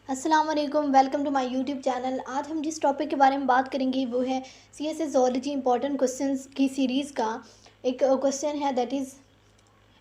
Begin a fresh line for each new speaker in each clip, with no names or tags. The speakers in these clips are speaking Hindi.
अस्सलाम वालेकुम, welcome to my YouTube channel. आज हम जिस टॉपिक के बारे में बात करेंगे वो है सीएसएस ज़ूलॉजी इंपॉर्टेंट क्वेश्चंस की सीरीज़ का एक क्वेश्चन है, that is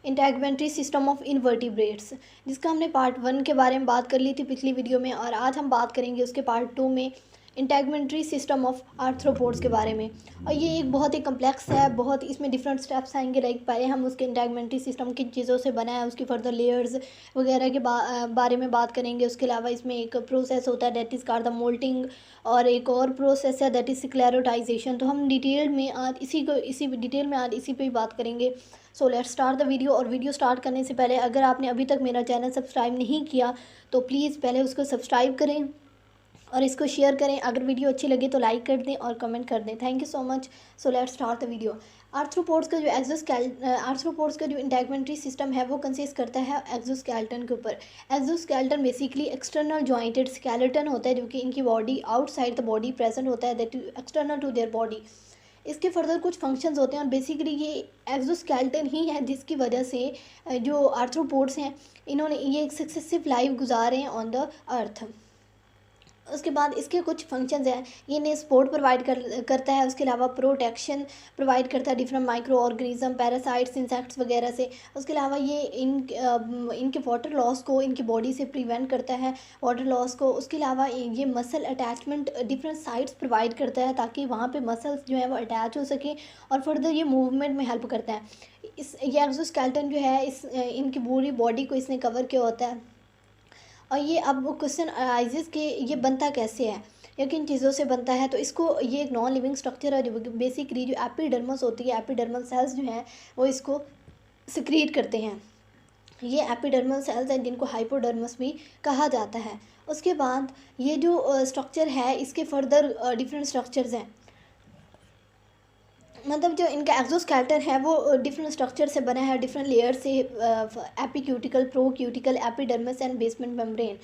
integumentary system of invertebrates, जिसका हमने पार्ट 1 के बारे में बात कर ली थी पिछली वीडियो में, और आज हम बात करेंगे उसके पार्ट 2 में इंटेग्मेंट्री सिस्टम ऑफ आर्थ्रोपोड्स के बारे में। और ये एक बहुत ही कम्प्लेक्स है, बहुत इसमें डिफरेंट स्टेप्स आएंगे। लाइक पहले हम उसके इंटेग्मेंट्री सिस्टम किन चीज़ों से बना है, उसकी फर्दर लेयर्स वगैरह के बारे में बात करेंगे। उसके अलावा इसमें एक प्रोसेस होता है that is called the moulting, और एक और प्रोसेस है दैट इज़ स्क्लेरोटाइजेशन। तो हम डिटेल में आज इसी डिटेल में आज इसी पे ही बात करेंगे। So let's start the video. और वीडियो स्टार्ट करने से पहले अगर आपने अभी तक मेरा चैनल सब्सक्राइब नहीं किया तो प्लीज़ पहले उसको सब्सक्राइब करें और इसको शेयर करें। अगर वीडियो अच्छी लगे तो लाइक कर दें और कमेंट कर दें। Thank you so much. So let's start the video. Arthropods का जो इंटेग्मेंट्री सिस्टम है वो कंसिस्ट करता है एक्सोस्केलेटन के ऊपर। Exoskeleton basically external jointed skeleton होता है, जो कि इनकी body outside the body present होता है, that is external to their body. इसके फर्दर कुछ फंक्शंस होते हैं, और बेसिकली ये एक्सोस्केलेटन ही है जिसकी वजह से जो आर्थ्रोपोड्स हैं इन्होंने ये एक सक्सेसिव लाइफ गुजारे हैं ऑन द अर्थ। उसके बाद इसके कुछ फंक्शंस हैं, ये इन्हें सपोर्ट प्रोवाइड करता है। उसके अलावा प्रोटेक्शन प्रोवाइड करता है different micro organism, parasites, insects वगैरह से। उसके अलावा ये इनके वाटर लॉस को इनकी बॉडी से प्रिवेंट करता है, वाटर लॉस को। उसके अलावा ये muscle attachment different sites provide करता है ताकि वहाँ पे मसल्स जो है वो अटैच हो सकें, और फर्दर ये मूवमेंट में हेल्प करता है। ये एक्सोस्केलेटन जो है इनकी पूरी बॉडी को इसने कवर किया होता है। और ये अब वो क्वेश्चन अराइजेस कि ये बनता कैसे है या किन चीज़ों से बनता है। तो इसको ये एक नॉन लिविंग स्ट्रक्चर है, जो बेसिकली जो एपिडर्मस होती है, एपिडर्मल सेल्स जो हैं वो इसको सिक्रीट करते हैं। ये एपिडर्मल सेल्स हैं जिनको हाइपोडर्मस भी कहा जाता है। उसके बाद ये जो स्ट्रक्चर है इसके फर्दर डिफरेंट स्ट्रक्चर्स हैं, मतलब जो इनका एक्सोस्केलेटन है वो डिफरेंट स्ट्रक्चर से बना है, डिफरेंट लेयर से। Epicuticle, procuticle, epidermis and basement membrane.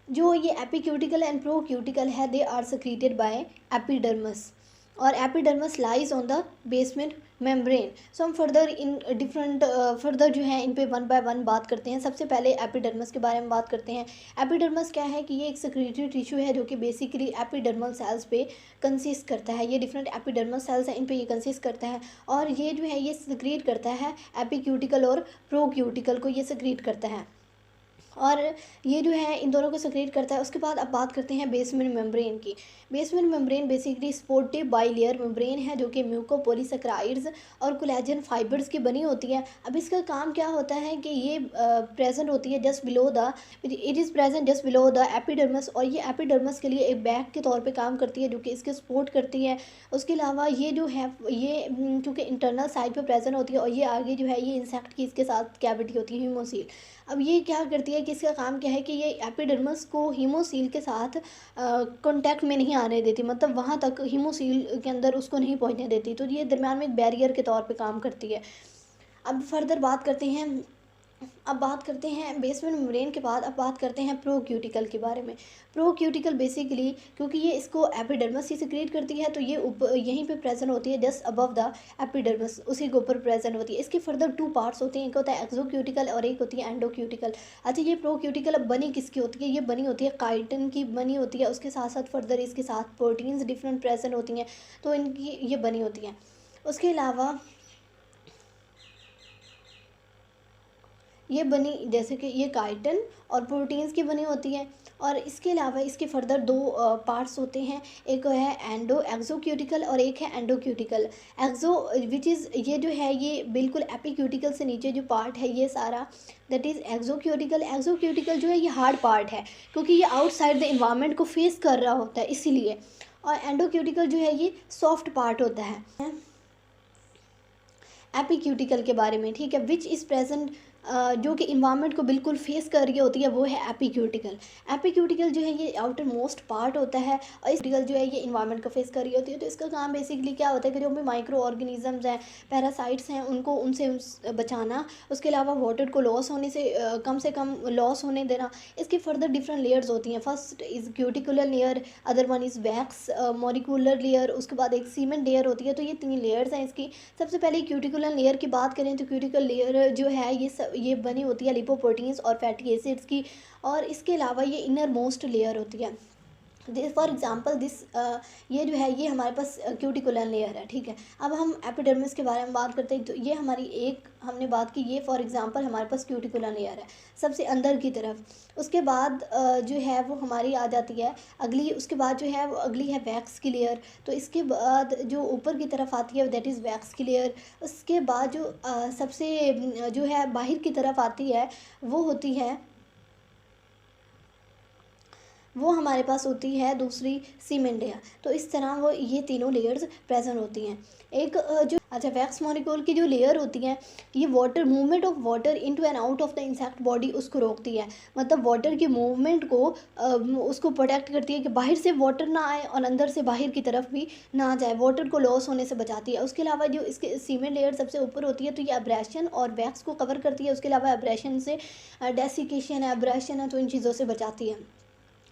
जो ये एपिक्यूटिकल एंड प्रोक्यूटिकल है they are secreted by epidermis, और epidermis lies on the basement membrane. So हम फर्दर इन डिफरेंट फर्दर जो है इन पे वन बाय वन बात करते हैं। सबसे पहले एपिडर्मिस के बारे में बात करते हैं। एपिडर्मिस क्या है कि ये एक सेक्रेटरी टिश्यू है जो कि बेसिकली एपिडर्मल सेल्स पे कंसिस्ट करता है। ये डिफरेंट एपिडर्मल सेल्स हैं, इन पे ये कंसिस्ट करता है, और ये जो है ये सेक्रेट करता है एपिक्यूटिकल और प्रोक्यूटिकल को, ये सेक्रेट करता है, और ये जो है इन दोनों को सेक्रेट करता है। उसके बाद अब बात करते हैं बेसमेंट मेम्ब्रेन की। Basement membrane basically sportive bilayer membrane है जो कि म्यूकोपॉलीसेकेराइड्स और कोलेजन फाइबर्स की बनी होती है। अब इसका काम क्या होता है कि ये प्रेजेंट होती है just below the it is present just below the epidermis, और ये एपिडर्मस के लिए एक बैग के तौर पे काम करती है जो कि इसके सपोर्ट करती है। उसके अलावा ये जो है ये क्योंकि इंटरनल साइड पे प्रेजेंट होती है, और ये आगे जो है ये इंसेक्ट की इसके साथ कैविटी होती है, हीमोसील। अब ये क्या करती है कि इसका काम क्या है कि ये एपिडर्मस को हीमोसील के साथ कांटेक्ट में नहीं आने देती, मतलब वहाँ तक हीमोसील के अंदर उसको नहीं पहुँचने देती। तो ये दरम्यान में एक बैरियर के तौर पे काम करती है। अब फर्दर बात करते हैं, अब बात करते हैं बेसमेंट मेम्ब्रेन के बाद अब बात करते हैं प्रोक्यूटिकल के बारे में। प्रोक्यूटिकल बेसिकली क्योंकि ये इसको एपिडर्मस ही सिक्रीट करती है, तो ये ऊपर यहीं पे प्रेजेंट होती है जस्ट अबव द एपिडर्मस, उसी के ऊपर प्रेजेंट होती है। इसके फर्दर टू पार्ट्स होते हैं, एक होता है एक्सोक्यूटिकल और एक होती है एंडोक्यूटिकल। अच्छा, ये प्रोक्यूटिकल अब बनी किसकी होती है? ये बनी होती है काइटिन की बनी होती है। उसके साथ साथ फर्दर इसके साथ प्रोटीन्स डिफरेंट प्रेजेंट होती हैं, तो इनकी ये बनी होती हैं। उसके अलावा ये बनी जैसे कि ये काइटिन और प्रोटीन्स की बनी होती है, और इसके अलावा इसके फर्दर दो पार्ट्स होते हैं, एक है एक्सोक्यूटिकल और एक है एंडोक्यूटिकल। एक्सो विच इज़ ये जो है ये बिल्कुल एपिक्यूटिकल से नीचे जो पार्ट है ये सारा दैट इज़ एक्सोक्यूटिकल। एक्सोक्यूटिकल जो है ये हार्ड पार्ट है क्योंकि ये आउटसाइड द इन्वायरमेंट को फेस कर रहा होता है इसीलिए, और एंडोक्यूटिकल जो है ये सॉफ्ट पार्ट होता है। एपिक्यूटिकल के बारे में, ठीक है, विच इज़ प्रेजेंट जो कि इन्वायरमेंट को बिल्कुल फेस कर रही होती है वो है एपिक्यूटिकल। एपिक्यूटिकल जो है ये आउटर मोस्ट पार्ट होता है, और इस क्यूटिकल जो है ये इन्वायरमेंट को फेस कर रही होती है। तो इसका काम बेसिकली क्या होता है कि जो भी माइक्रो ऑर्गेनिजम्स हैं, पैरासाइट्स हैं, उनको उनसे बचाना। उसके अलावा वाटर को लॉस होने से कम लॉस होने देना। इसकी फर्दर डिफरेंट लेयर्स होती हैं। First is cuticular layer, other one is wax molecular layer, उसके बाद एक सीमेंट लेयर होती है। तो ये 3 लेयर्स हैं इसकी। सबसे पहले क्यूटिकुलर लेयर की बात करें तो क्यूटिकल लेयर जो है ये ये बनी होती है लिपोप्रोटीन्स और फैटी एसिड्स की, और इसके अलावा ये इनर मोस्ट लेयर होती है। फॉर एग्जाम्पल दिस ये जो है ये हमारे पास क्यूटिकुलर लेयर है, ठीक है। अब हम एपिडर्मिस के बारे में बात करते हैं, तो ये हमारी एक हमने बात की, ये फॉर एग्जांपल हमारे पास क्यूटिकुलर लेयर है सबसे अंदर की तरफ। उसके बाद जो है वो हमारी आ जाती है अगली, उसके बाद जो है वो अगली है वैक्स की लेयर। तो इसके बाद जो ऊपर की तरफ आती है दैट इज़ वैक्स की लेयर। उसके बाद जो सबसे जो है बाहर की तरफ आती है वो होती है, वो हमारे पास होती है दूसरी सीमेंट लेयर। तो इस तरह वो ये तीनों लेयर्स प्रेजेंट होती हैं। एक जो अच्छा वैक्स मॉलिक्यूल की जो लेयर होती है ये water movement of water into and out of the insect body उसको रोकती है, मतलब वाटर की मूवमेंट को उसको प्रोटेक्ट करती है कि बाहर से वाटर ना आए और अंदर से बाहर की तरफ भी ना जाए, वाटर को लॉस होने से बचाती है। उसके अलावा जो इसके सीमेंट लेयर सबसे ऊपर होती है तो ये एब्रेशन और वैक्स को कवर करती है। उसके अलावा एब्रेशन से डेसिकेशन है, एब्रेशन है, तो इन चीज़ों से बचाती है।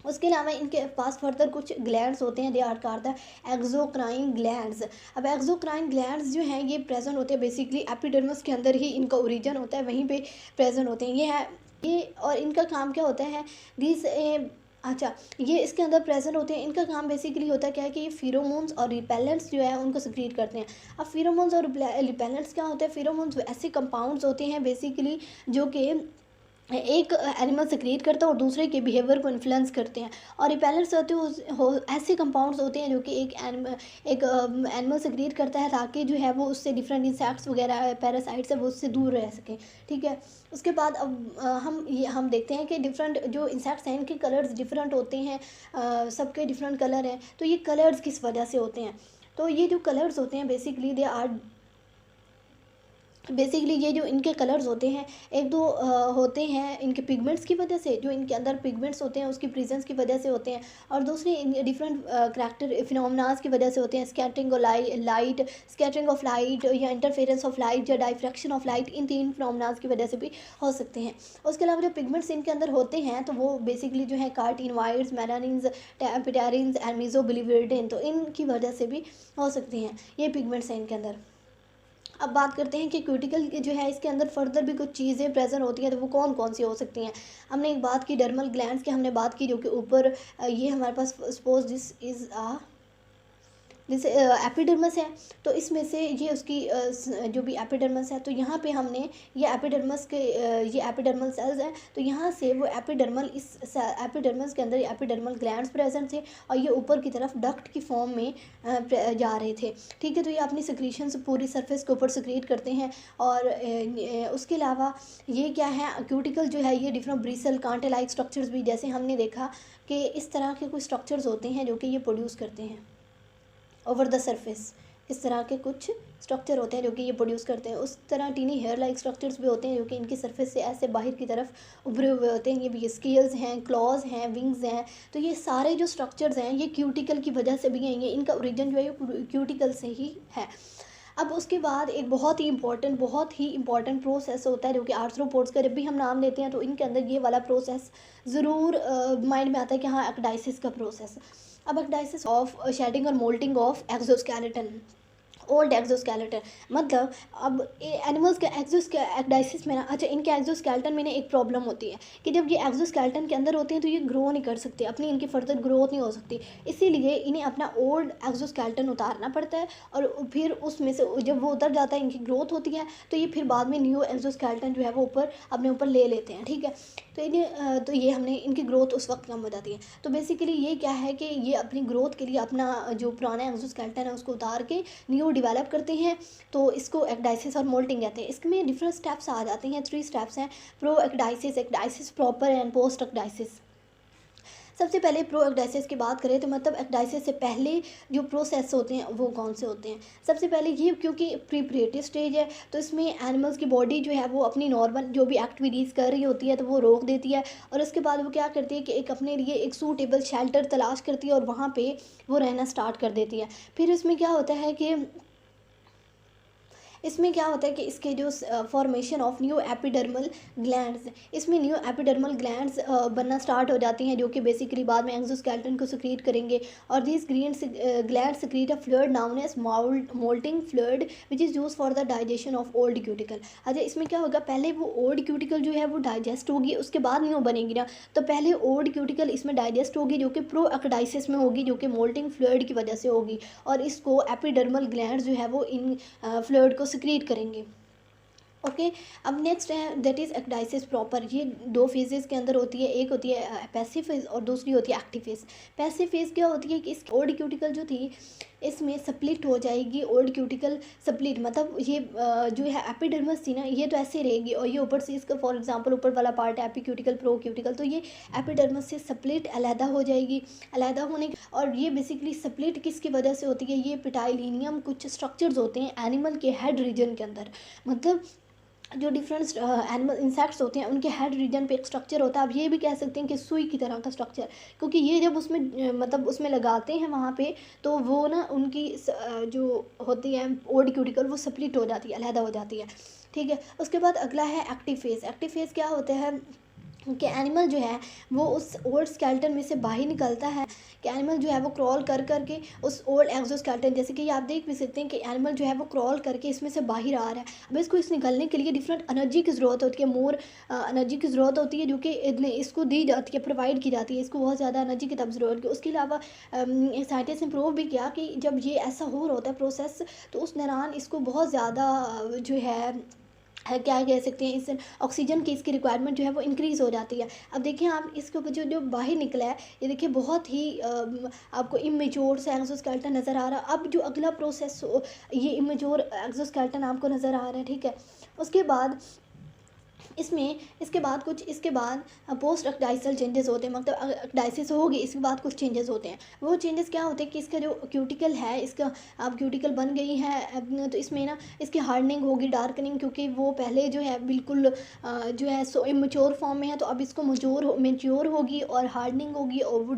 उसके अलावा इनके पास फर्दर कुछ ग्लैंड्स होते हैं, they are called the exocrine glands. अब एक्सोक्राइन ग्लैंड्स जो हैं ये प्रेजेंट होते हैं बेसिकली एपिडर्मिस के अंदर ही इनका ओरिजिन होता है, वहीं पे प्रेजेंट होते हैं। ये है ये, और इनका काम क्या होता है दिस अच्छा ये इसके अंदर प्रेजेंट होते हैं। इनका काम बेसिकली होता है क्या है कि ये फिरोमोन्स और रिपेलेंट्स जो है उनको सिक्रीट करते हैं। अब फिरोमोन्स और रिपेलेंट्स क्या होते हैं, फिरोमोन्स ऐसे कंपाउंड्स होते हैं बेसिकली जो कि एक एनिमल सिक्रीट करता है और दूसरे के बिहेवियर को इन्फ्लुएंस करते हैं। और रिपेलेंट्स होते हैं ऐसे कंपाउंड्स होते हैं जो कि एक एनिमल सिक्रीट करता है ताकि जो है वो उससे डिफरेंट इंसेक्ट्स वगैरह पैरासाइट्स है वो उससे दूर रह सकें, ठीक है। उसके बाद अब हम देखते हैं कि डिफरेंट जो इंसेक्ट्स हैं इनके कलर्स डिफरेंट होते हैं, सबके डिफरेंट कलर हैं। तो ये कलर्स किस वजह से होते हैं, तो ये जो कलर्स होते हैं बेसिकली ये जो इनके कलर्स होते हैं एक दो होते हैं इनके पिगमेंट्स की वजह से, जो इनके अंदर पिगमेंट्स होते हैं उसकी प्रेजेंस की वजह से होते हैं, और दूसरे डिफरेंट करैक्टर फिनोमेनास की वजह से होते हैं। Scattering light, scattering of light या इंटरफेरेंस ऑफ लाइट या डाइफ्रैक्शन ऑफ लाइट, इन तीन फिनोमेनास की वजह से भी हो सकते हैं। उसके अलावा जो पिगमेंट्स इनके अंदर होते हैं तो वो बेसिकली जो है कार्टिनवाइड्स, मेलानिन्स, एपिटेरिन्स एंड मीजोबिलिवर्डिन, तो इनकी वजह से भी हो सकते हैं ये पिगमेंट्स हैं इनके अंदर। अब बात करते हैं कि क्यूटिकल जो है इसके अंदर फर्दर भी कुछ चीज़ें प्रेजेंट होती हैं, तो वो कौन कौन सी हो सकती हैं। हमने एक बात की डर्मल ग्लैंड्स की, हमने बात की जो कि ऊपर ये हमारे पास सपोज दिस इज़ जैसे एपिडर्मस है, तो इसमें से ये उसकी जो भी एपिडर्मस है तो यहाँ पे हमने ये एपिडर्मस के ये एपिडर्मल सेल्स हैं, तो यहाँ से वो एपिडर्मल इस एपिडर्मस के अंदर एपिडर्मल ग्लैंड्स प्रेजेंट थे और ये ऊपर की तरफ डक्ट की फॉर्म में जा रहे थे, ठीक है। तो ये अपनी सिक्रीशन से पूरी सरफेस के ऊपर सिक्रीट करते हैं। और उसके अलावा ये क्या है क्यूटिकल जो है ये डिफरेंट ब्रिसल कांटे लाइक स्ट्रक्चर्स भी, जैसे हमने देखा कि इस तरह के कुछ स्ट्रक्चर्स होते हैं जो कि ये प्रोड्यूस करते हैं ओवर द सरफेस। इस तरह के कुछ स्ट्रक्चर होते हैं जो कि ये प्रोड्यूस करते हैं। उस तरह टीनी हेयर लाइक स्ट्रक्चर्स भी होते हैं जो कि इनकी सरफेस से ऐसे बाहर की तरफ उभरे हुए होते हैं। ये भी स्केल्स हैं, क्लॉज हैं, विंग्स हैं, तो ये सारे जो स्ट्रक्चर्स हैं ये क्यूटिकल की वजह से भी हैं, ये इनका ओरिजिन जो है ये क्यूटिकल से ही है। अब उसके बाद एक बहुत ही इंपॉर्टेंट प्रोसेस होता है जो कि आर्थ्रोपोड्स का जब भी हम नाम लेते हैं तो इनके अंदर ये वाला प्रोसेस ज़रूर माइंड में आता है कि हाँ एक्डाइसिस का प्रोसेस। अब एक्डाइसिस ऑफ शेडिंग और moulting of exoskeleton, old exoskeleton, मतलब अब एनिमल्स के एक्डाइसिस में ना, अच्छा इनके एक्सोस्केलेटन में ना एक प्रॉब्लम होती है कि जब ये एक्सोस्केलेटन के अंदर होते हैं तो ये ग्रो नहीं कर सकते, अपनी इनकी फर्दर ग्रोथ नहीं हो सकती, इसीलिए इन्हें अपना ओल्ड एक्सोस्केलेटन उतारना पड़ता है और फिर उसमें से जब वो उतर जाता है इनकी ग्रोथ होती है तो ये फिर बाद में न्यू एक्सोस्केलेटन जो है वो ऊपर अपने ऊपर ले लेते हैं, ठीक है। तो इन्हें तो ये हमने इनकी ग्रोथ उस वक्त कम हो जाती है। तो बेसिकली ये क्या है कि ये अपनी ग्रोथ के लिए अपना जो पुराना एक्सोस्केलेटन है उसको उतार के न्यू डेवलप करते हैं, तो इसको एक्डाइसिस और मोल्टिंग कहते हैं। इसमें डिफरेंट स्टेप्स आ जाते हैं, 3 स्टेप्स हैं, pro ecdysis, ecdysis proper and post ecdysis. सबसे पहले प्रो एक्डाइसिस की बात करें तो मतलब एक्डाइसिस से पहले जो प्रोसेस होते हैं वो कौन से होते हैं। सबसे पहले ये क्योंकि प्रीपरेटिव स्टेज है तो इसमें एनिमल्स की बॉडी जो है वो अपनी नॉर्मल जो भी एक्टिविटीज़ कर रही होती है तो वो रोक देती है और उसके बाद वो क्या करती है कि एक अपने लिए एक सूटेबल शेल्टर तलाश करती है और वहाँ पे वो रहना स्टार्ट कर देती है। फिर इसमें क्या होता है कि इसमें क्या होता है कि इसके जो formation of new epidermal glands, इसमें न्यू एपिडर्मल ग्लैंड्स बनना स्टार्ट हो जाती हैं, जो कि बेसिकली बाद में एक्सोस्केलेटन को सिक्रीट करेंगे। और this gland secrete a fluid known as moulting fluid which is use for the digestion of old cuticle. अच्छा, इसमें क्या होगा, पहले वो ओल्ड क्यूटिकल जो है वो डाइजेस्ट होगी, उसके बाद न्यू बनेगी ना। तो पहले ओल्ड क्यूटिकल इसमें डाइजेस्ट होगी, जो कि प्रोएक्टाइसिस में होगी, जो कि मोल्टिंग फ्लूइड की वजह से होगी, और इसको एपिडर्मल ग्लैंड जो है वो इन फ्लूइड को सिक्रीट करेंगे। ओके, अब नेक्स्ट है दैट इज़ एक्डाइसिस प्रॉपर। ये दो फेजेस के अंदर होती है, एक होती है पैसिव फेज और दूसरी होती है एक्टिव फेज। पैसिव फेज क्या होती है कि इस ओल्ड क्यूटिकल जो थी इसमें स्प्लिट हो जाएगी, ओल्ड क्यूटिकल स्प्लिट, मतलब ये जो है एपिडर्मस थी ना, ये तो ऐसे रहेगी, और ये ऊपर से इसका फॉर एग्जांपल ऊपर वाला पार्ट है एपिक्यूटिकल प्रो क्यूटिकल, तो ये एपिडर्मस से स्प्लिट अलहदा हो जाएगी। अलहदा होने और ये बेसिकली स्प्लिट किसकी वजह से होती है, ये पिटाइलिनियम कुछ स्ट्रक्चर्स होते हैं एनिमल के हेड रीजन के अंदर, मतलब जो डिफरेंट एनिमल इंसेक्ट्स होते हैं उनके हेड रीजन पे एक स्ट्रक्चर होता है। अब ये भी कह सकते हैं कि सुई की तरह का स्ट्रक्चर, क्योंकि ये जब उसमें मतलब उसमें लगाते हैं वहाँ पे, तो वो ना उनकी जो होती है ओल्ड क्यूटिकल वो स्प्लिट हो जाती है, अलहदा हो जाती है। ठीक है, उसके बाद अगला है एक्टिव फेज। एक्टिव फेज क्या होता है कि एनिमल जो है वो उस ओल्ड स्केलेटन में से बाहर निकलता है, कि एनिमल जो है वो क्रॉल कर करके उस ओल्ड एक्सोस्केलेटन, जैसे कि आप देख भी सकते हैं कि एनिमल जो है वो क्रॉल करके इसमें से बाहर आ रहा है। अब इसको इस निकलने के लिए डिफरेंट एनर्जी की ज़रूरत होती है, मोर एनर्जी की ज़रूरत होती है, जो कि इसको दी जाती है, प्रोवाइड की जाती है, इसको बहुत ज़्यादा एनर्जी की तब ज़रूरत है। उसके अलावा साइंटिस्ट ने प्रूव भी किया कि जब ये ऐसा हो रहा होता है प्रोसेस, तो उस दौरान इसको बहुत ज़्यादा जो है क्या कह सकते हैं, इस ऑक्सीजन की इसकी रिक्वायरमेंट जो है वो इंक्रीज़ हो जाती है। अब देखिए आप इसके ऊपर जो जो बाहर निकला है, ये देखिए बहुत ही आपको इमेच्योर सा एक्सोस्केलेटन नज़र आ रहा है। अब जो अगला प्रोसेस ये इमेच्योर एक्सोस्केलेटन आपको नज़र आ रहा है, ठीक है। उसके बाद इसके बाद पोस्ट एक्डाइसल चेंजेस होते हैं, मतलब एक्डाइसिस होगी इसके बाद कुछ चेंजेस होते हैं। वो चेंजेस क्या होते हैं कि इसका जो क्यूटिकल है, इसका अब क्यूटिकल बन गई है तो इसमें ना इसकी हार्डनिंग होगी, डार्कनिंग, क्योंकि वो पहले जो है बिल्कुल जो है सो इमेच्योर फॉर्म में है, तो अब इसको मेच्योर होगी और हार्डनिंग होगी, और वो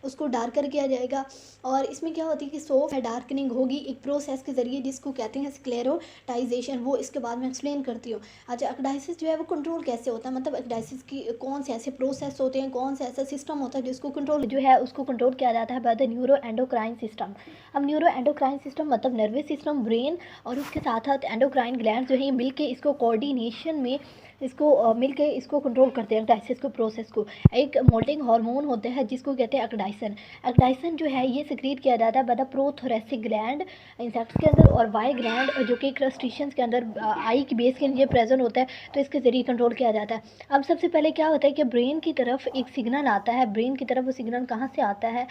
उसको डार्कर किया जाएगा। और इसमें क्या होती है कि सॉफ्ट है, डार्कनिंग होगी एक प्रोसेस के ज़रिए जिसको कहते हैं स्क्लेरोटाइजेशन, वो इसके बाद मैं एक्सप्लेन करती हूँ। अच्छा, एक्डाइसिस जो है वो कंट्रोल कैसे होता है, मतलब एक्डाइसिस की कौन से ऐसे प्रोसेस होते हैं, कौन सा ऐसा सिस्टम होता है जिसको कंट्रोल जो है उसको कंट्रोल किया जाता है by the neuro endocrine system. अब न्यूरो एंडोक्राइन सिस्टम मतलब नर्वस सिस्टम, ब्रेन और उसके साथ साथ एंडोक्राइन ग्लैंड जो है मिल के इसको कोऑर्डिनेशन में इसको मिल के इसको कंट्रोल करते हैं एक्डाइसिस को प्रोसेस को। एक मोल्टिंग हार्मोन होता है जिसको कहते हैं एक्डाइसन। एक्डाइसन जो है ये सिक्रीट किया जाता है by the prothoracic gland insects के अंदर, और वाई ग्लैंड जो कि क्रस्टेशियंस के अंदर आई की बेस के नीचे प्रेजेंट होता है, तो इसके ज़रिए कंट्रोल किया जाता है। अब सबसे पहले क्या होता है कि ब्रेन की तरफ एक सिग्नल आता है, ब्रेन की तरफ वो सिग्नल कहाँ से आता है,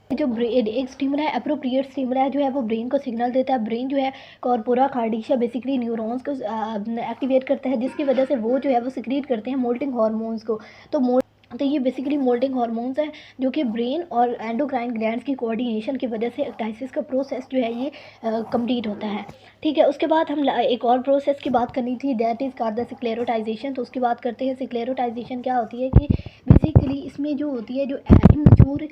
जो एक स्टिमुला है एप्रोप्रिएट स्टिमुला जो है वो ब्रेन को सिग्नल देता है। ब्रेन जो है कॉर्पोरा कार्डिशा बेसिकली न्यूरॉन्स को एक्टिवेट करता है, जिसकी वजह से वो जो है वो सिक्रीट करते हैं मोल्टिंग हार्मोन्स को। तो ये बेसिकली मोल्टिंग हार्मोन्स है जो कि ब्रेन और एंडोक्राइन ग्लैंड्स की कोऑर्डिनेशन की वजह से एक्टाइसिस का प्रोसेस जो है ये कंप्लीट होता है। ठीक है, उसके बाद हम एक और प्रोसेस की बात करनी थी, that is called the sclerotisation. तो उसकी बात करते हैं। स्क्लेरोटाइजेशन क्या होती है कि बेसिकली इसमें जो होती है जो इमेच्योर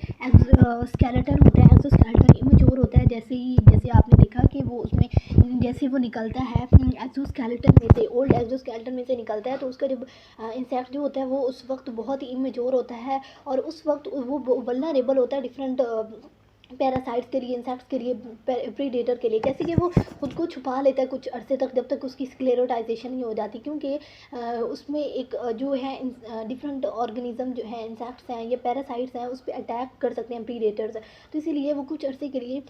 स्केलेटन होता है, एक्सोस्केलेटन इमेच्योर होता है, जैसे आपने देखा कि वो उसमें जैसे वो निकलता है एक्सोस्केलेटन में से, ओल्ड एक्सोस्केलेटन में से निकलता है, तो उसका जब इंसेक्ट जो होता है वो उस वक्त बहुत ही इमेच्योर होता है, और उस वक्त वो वल्नरेबल होता है डिफरेंट पैरासाइट्स के लिए, इंसेक्ट्स के लिए, प्रीडेटर के लिए, जैसे कि वो खुद को छुपा लेता है कुछ अरसे तक जब तक उसकी स्क्लेरोटाइजेशन नहीं हो जाती, क्योंकि उसमें एक जो है डिफरेंट ऑर्गेनिज्म जो है, इंसेक्ट्स हैं या पैरासाइट्स हैं, उस पर अटैक कर सकते हैं प्रीडेटर्स, तो इसीलिए वो कुछ अरसे के लिए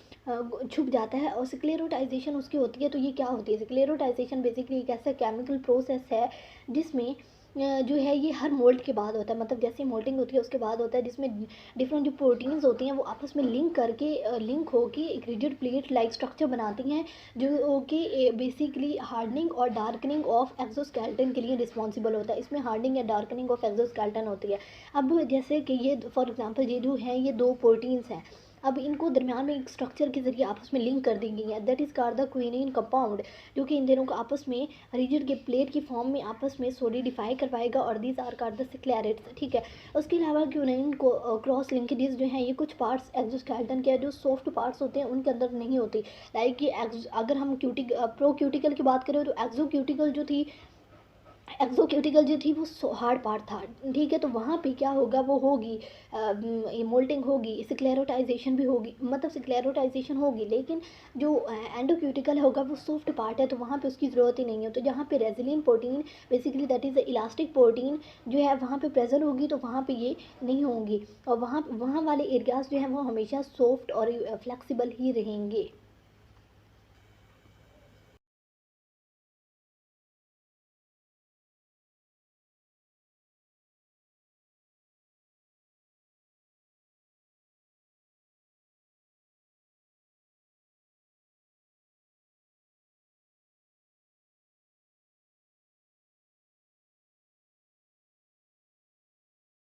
छुप जाता है। और स्क्लेरोटाइजेशन उसकी होती है। तो ये क्या होती है स्क्लेरोटाइजेशन? बेसिकली एक ऐसा केमिकल प्रोसेस है जिसमें जो है ये हर मोल्ट के बाद होता है, मतलब जैसे मोल्टिंग होती है उसके बाद होता है, जिसमें डिफरेंट जो प्रोटीन्स होती हैं वो आपस में लिंक होकर एक रिजिड प्लेट लाइक स्ट्रक्चर बनाती हैं, जो कि बेसिकली हार्डनिंग और डार्कनिंग ऑफ एक्सोस्केलेटन के लिए रिस्पॉन्सिबल होता है। इसमें हार्डनिंग या डार्कनिंग ऑफ एक्सोस्केलेटन होती है। अब जैसे कि ये फॉर एग्जांपल ये जो है ये दो प्रोटीन्स हैं, अब इनको दरमियान में एक स्ट्रक्चर के ज़रिए आपस में लिंक कर दी गई है, that is called the quinine compound, जो कि इन दोनों को आपस में रिजिड के प्लेट की फॉर्म में आपस में सॉलिडिफाई करवाएगा, और दीज आर कॉल्ड द स्क्लेरेट्स, ठीक है। उसके अलावा क्विनिन को क्रॉस लिंकेजेस जो हैं ये कुछ पार्ट्स एक्सोस्केलेटन के जो सॉफ्ट पार्ट्स होते हैं उनके अंदर नहीं होती, लाइक कि अगर हम प्रो क्यूटिकल की बात करें तो एक्सो क्यूटिकल जो थी, एक्सोक्यूटिकल जो थी वो हार्ड पार्ट था, ठीक है। तो वहाँ पे क्या होगा, वो होगी मोल्टिंग होगी, स्क्लेरोटाइजेशन भी होगी, मतलब स्क्लेरोटाइजेशन होगी, लेकिन जो एंडोक्यूटिकल होगा वो सॉफ्ट पार्ट है, तो वहाँ पे उसकी ज़रूरत ही नहीं है। तो जहाँ पे resilin protein basically that is elastic protein जो है वहाँ पे प्रेजेंट होगी, तो वहाँ पे ये नहीं होंगी, और वहाँ वाले एरियाज जो हैं वो हमेशा सॉफ्ट और फ्लेक्सिबल ही रहेंगे।